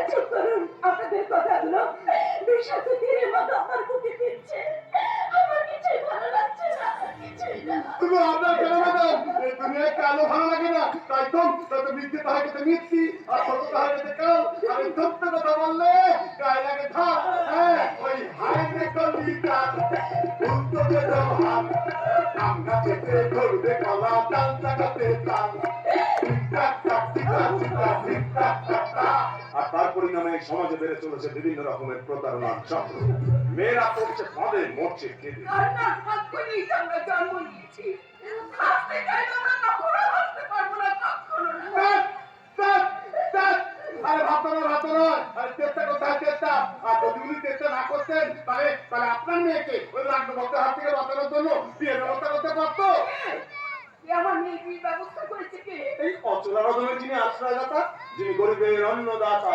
চুপ করুন, আপনাদের কথাগুলো বিষাক্ত তীরের মতো আমার বুকে ফিরছে। আমার কিছুই ভালো লাগছে না, কিছুই না। তুমি আপনার কেন ম্যাডাম এই দুনিয়ায় কালো ভালো লাগে না, তাই তো তত মিথ্যে তাহার কাছে মিথ্যি আর সত্য তাহার কাছে কাল। আর এই সত্য কথা বললে গায়ে লাগে ধার। হ্যাঁ, ওই হাই রে কলিকা উল্টো যে হাত আম গাছেতে ধরবে কলা ডাল চাকাতে তাল টিকটাক টাক টিকটাক টিকটাক টিকটাক টাক টাক। আর তার পরিণামে সমাজে বেড়ে চলেছে বিভিন্ন রকমের প্রতারণার চক্র। মেয়েরা পড়ছে ফাঁদে, মরছে কেঁদে। আর না থাকলেই আমরা জন্ম নিয়েছি, হাসতে চাই না, আমরা কখনো হাসতে পারবো না, কখনো না। আরে ভাবতো নয়, আরে চেষ্টা করতে হয় চেষ্টা। আর যদি উনি চেষ্টা না করতেন তাহলে আপনার মেয়েকে ওই লাখ ভক্তের হাত থেকে বাঁচানোর জন্য বিয়ের ব্যবস্থা করতে পারতো। আমার মেয়ে বিয়ের ব্যবস্থা করেছে কে? এই অচলা রকমের যিনি আশ্রয়দাতা, যিনি গরিবের অন্নদাতা,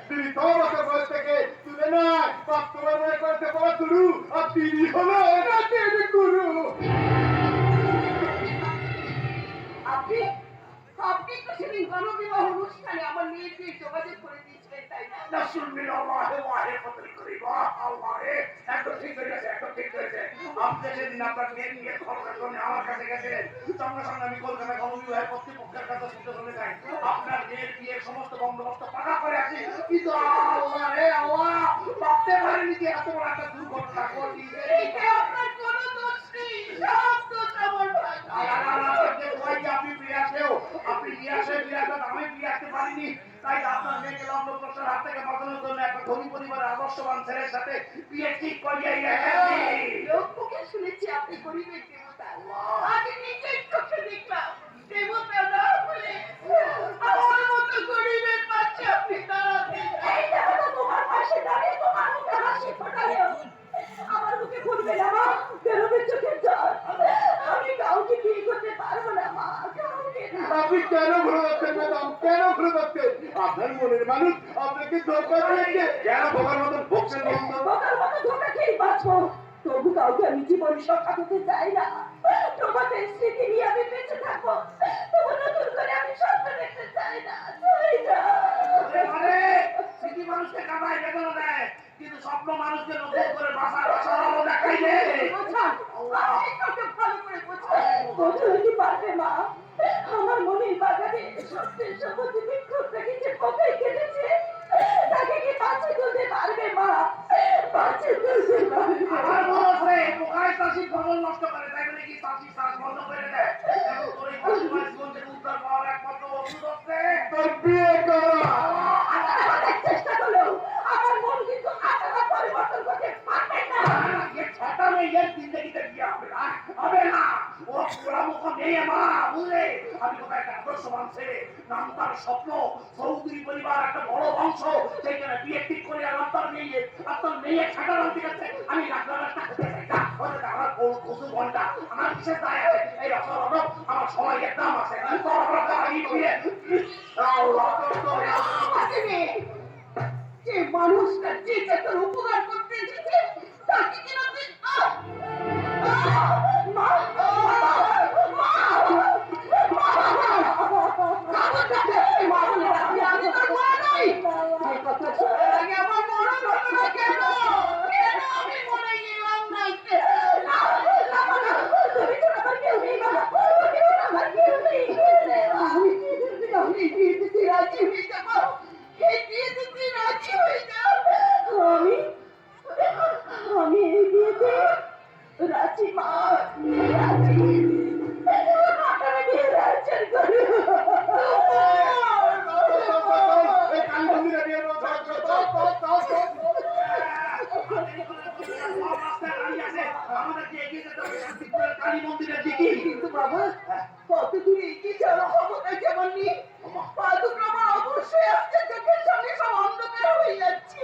তিনি 6 বছর বয়স থেকে তুলে নেয় বাস্তবায়ন করতে পারা শুরু। আর তিনি হলো রাতের গুরু। আপনি আপনি তো সেদিন গণবিবাহ অনুষ্ঠানে আমার মেয়ের বিয়ে যোগাযোগ করে দিয়েছিলেন, তাই না? না শুনবেন আল্লাহ ওয়াহে ফতরি করিবা আল্লাহ রে। একদম ঠিক হয়েছে, একদম ঠিক হয়েছে। আপনি সেদিন আপনার মেয়ের বিয়ের খবরের জন্য আমার কাছে গেছিলেন। সঙ্গে সঙ্গে আমি কলকাতা গণবিবাহের কর্তৃপক্ষের কাছে ছুটে চলে যাই। আপনার মেয়ের বিয়ের সমস্ত বন্দোবস্ত পাকা করে আসি। কিন্তু আল্লাহ রে আল্লাহ, ভাবতে পারিনি যে এত বড় একটা দুর্ঘটনা ঘটিয়ে এতে আপনার কোনো দোষ নেই, সব দোষ আমার ভাই। আপনি ফিরে আসেও আপনি নিয়ে আসে ফিরে আসেন, আমি ফিরে আসতে পারিনি। তাই আপনার মেয়েকে লগ্নপ্রশ্নের হাত থেকে বাঁচানোর জন্য একটা ধনী পরিবারের আদর্শবান ছেলের সাথে বিয়ে ঠিক করিয়াই রেখেছি। লোককে শুনেছি আপনি গরিবের দেবতা, আগে নিজের চোখে দেখলাম দেবতা না বলে আমার মতো গরিবের পাশে আপনি দাঁড়াতেন। এই দেবতা তোমার পাশে দাঁড়িয়ে তোমার মুখে হাসি ফোটালেও আমার মুখে ফুটবে না মা, বেরোবে চোখের জল। আমি কাউকে বিয়ে করতে পারবো না মা, কাউকে না। আপনি কেন ভুলে যাচ্ছেন ম্যাডাম, কেন ভুলে যাচ্ছেন? আপনার মনের মানুষ আপনাকে ধোঁকা দিয়েছে। কেন বোকার মতন বকছেন বলুন তো? বোকার মতো ধোঁকা খেয়ে বাঁচবো, তবু কাউকে আমি জীবনে সখা হতে চাই না। তোমাদের স্মৃতি নিয়ে আমি বেঁচে থাকবো, তবু নতুন করে আমি স্বপ্ন দেখতে চাই না, চাই না। স্মৃতি মানুষকে কাঁদায় বেদনা দেয়, কিন্তু স্বপ্ন মানুষকে নতুন করে বাঁচার আলো দেখাই দেয়। বোঝান, আপনি কাউকে ভালো করে বোঝান। বোঝাতে কি পারবে মা? আমার মনের বাগানে সত্যের সম্পত্তি বিক্ষোভ থেকে যে পোকাই কেটেছে, তাকে কি বাঁচিয়ে তুলতে পারবে মা? বাঁচিয়ে তুলতে পারবে? আমার মনে হয় পোকায় চাষির ফসল নষ্ট করে, তাই বলে কি চাষি চাষ বন্ধ করে দেয়? এবং তোর এই পশুমার জীবন থেকে উদ্ধার পাওয়ার একমাত্র ওষুধ হচ্ছে তোর বিয়ে করা। চেষ্টা করলেও আমার মন কিন্তু আকারা পরিবর্তন করতে পারবে না। ছটা মেয়ের জিন্দগিতে বিয়ে হবে না, হবে না। ও পোড়া মুখ মেয়ে মা, বুঝলে? আমি কোথায় একটা আদর্শবান ছেলে, নাম তার স্বপ্ন, চৌধুরী পরিবার, একটা বড় বংশ, সেইখানে বিয়ে ঠিক করে আনলাম তার মেয়ে। আর তোর মেয়ে ছাটা রাখতে গেছে, আমি ডাক্তার একটা করতে চাই না। আমার কচু ঘন্টা আমার বিশেষ দায় আছে। এই অসর আমার সময় একদম আছে। যে মানুষটা যে তোর উপকার করতে এসেছে তাকে কিনা তুই আমি এই বিয়েতে রাজি মা, রাজি। আপনারা বিয়ে রাজি করে কিন্তু বাবা কত দূরে এগিয়ে যাওয়া ক্ষমতা যেমন নেই, পা দুটো আমার অবশ্যই আসছে, চোখের সামনে সব অন্ধকার হয়ে যাচ্ছে।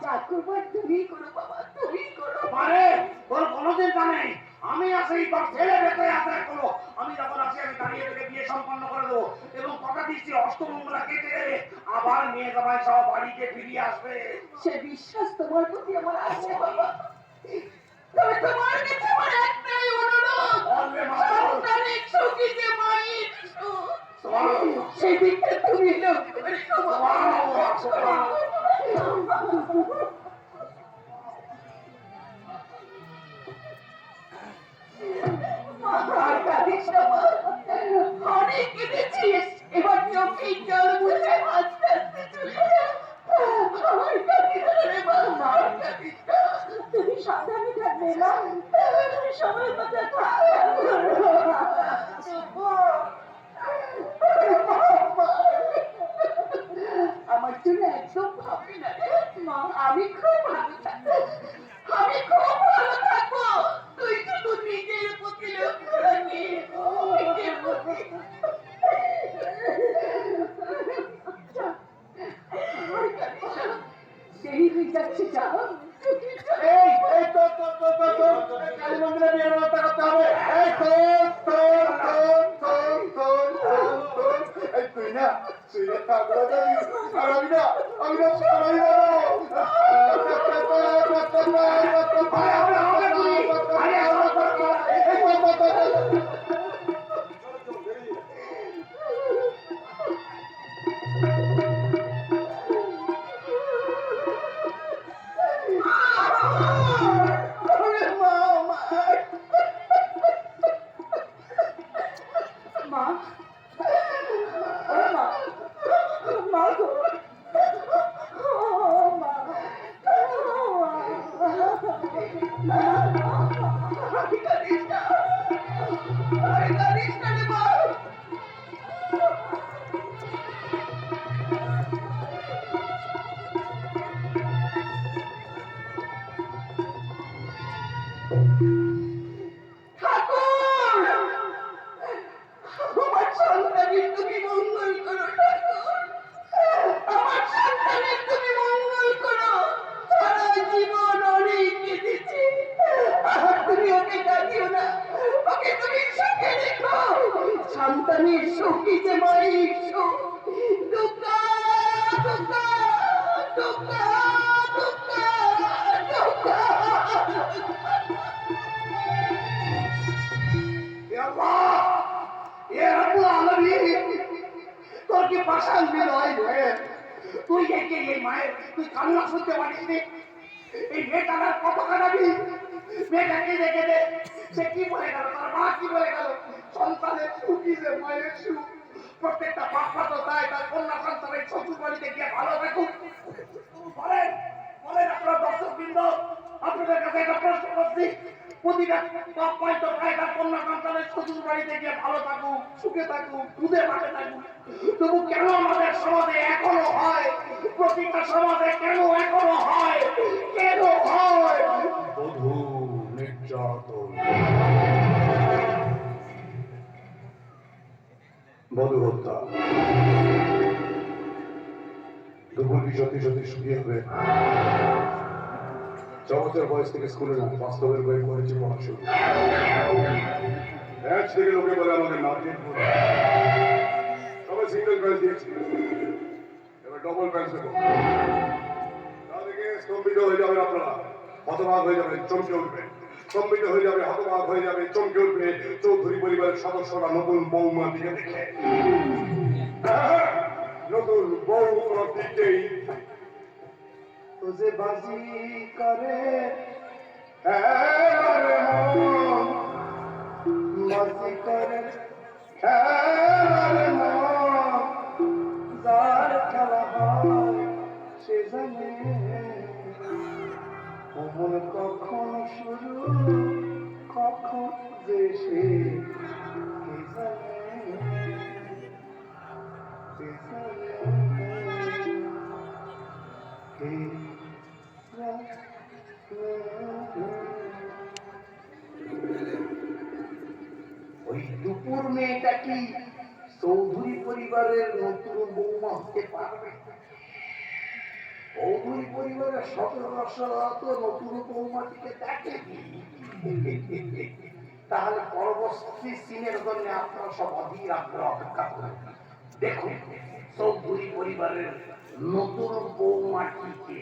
যা করবার তুমি করো বাবা, তুমি করো। মানে তোর কোনো চিন্তা নেই, আমি আছি, তোর ছেলে বেঁচে আছে এখনো। আমি যখন আসি আমি দাঁড়িয়ে থেকে বিয়ে সম্পন্ন করে দেবো এবং কথা দিচ্ছি অষ্টমঙ্গলা কেটে গেলে আবার মেয়ে জামাই সব বাড়িতে ফিরিয়ে আসবে। সে বিশ্বাস তোমার প্রতি আমার আছে বাবা, তবে তোমার কাছে আমার একটাই অনুরোধ, সন্তানের সুখী যে মায়ের সুখ, সেই দিকটা তুমি লক্ষ্য রেখো বাবা। আর কাঁদিস না মা, অনেক কেঁদেছিস, এবার চোখের জল মুছে আস্তে আস্তে চলে যা। আর কাঁদিস না রে মা, আর কাঁদিস না। তুমি সাবধানে থাকবে মা, তুমি সময় মতো আমার জন্য একদম ভাবি না রে মা, আমি খুব ভালো থাকবো, আমি খুব ভালো থাকবো। তুই শুধু নিজের প্রতি লক্ষ্য রাখিস, নিজের প্রতি। দেরি হয়ে যাচ্ছে, যা। এই তো কালী মন্দিরে বিয়ের ব্যবস্থা করতে হবে। এই এই তুই না থাকলে যাবি, আর আমি না সবাই মা, ও মা, মা গো, ও মা, আমি কাঁদিস না, আমি কাঁদিস না রে মা। ঠাকুর, আমার সন্তানের তুমি মঙ্গল করো ঠাকুর, আমার সন্তানের তুমি মঙ্গল করো। সারা জীবন অনেক কেঁদেছি, আর তুমি ওকে কাঁদিও না, ওকে তুমি সুখে রেখো। সন্তানের সুখী যে মায়ের সুখ। দুর্গা দুর্গা দুর্গা দুর্গা দুর্গা। তোর কি পাশাল বিনয় তুই এই মায়ের তুই কান্না শুনতে পারিস নি? এই মেয়েটার কত কাঁদাবি? মেয়েটা কেঁদে কেঁদে সে কি বলে গেল, তার মা কি বলে গেল? সন্তানের সুখী যে মায়ের সুখ। প্রত্যেকটা বাপা তো তাই তার কন্যা সন্তানের শ্বশুর বাড়িতে গিয়ে ভালো থাকুক। বলেন বলেন আপনারা দর্শকবৃন্দ, আপনাদের কাছে একটা প্রশ্ন করছি, প্রতিটা বাপ মাই তো তাই তার কন্যা সন্তানের শ্বশুর বাড়িতে গিয়ে ভালো থাকুক, সুখে থাকুক, দুধে ভাতে থাকুক। তবু কেন আমাদের সমাজে এখনো হয়, প্রতিটা সমাজে কেন এখনো হয়, কেন হয় বধূ নির্যাতন, বধূ হত্যা? দুপুর কি সত্যি সত্যি শুকিয়ে হবে? 6 বছর বয়স থেকে স্কুলে না, বাস্তবের বই করেছি পড়াশোনা। ম্যাচ থেকে লোকে বলে আমাদের নাচের সবাই সিঙ্গেল প্যান্ট দিয়েছি, এবার ডবল প্যান্ট দেবো। তাদেরকে স্তম্ভিত হয়ে যাবে, আপনারা হতবাক হয়ে যাবেন, চমকে উঠবেন। স্তম্ভিত হয়ে যাবে, হতবাক হয়ে যাবে, চমকে উঠবে চৌধুরী পরিবারের সদস্যরা নতুন বৌমা দিকে দেখে। নতুন বউ কোনো দিকেই तुझे बाजी करे बाजी करे जार খেলা হয় সে জানে ওমন কখন শুরু কখন যে সে কে জানে ওই দুপুর মেয়েটা কি চৌধুরী পরিবারের নতুন বৌমা হতে পারবে? চৌধুরী পরিবারের সদস্যরা তো নতুন বৌমাটিকে দেখেনি। তাহলে পরবর্তী সিনের জন্য আপনারা সব অধীর আগ্রহ অপেক্ষা করুন। দেখুন চৌধুরী পরিবারের নতুন বৌমাটিকে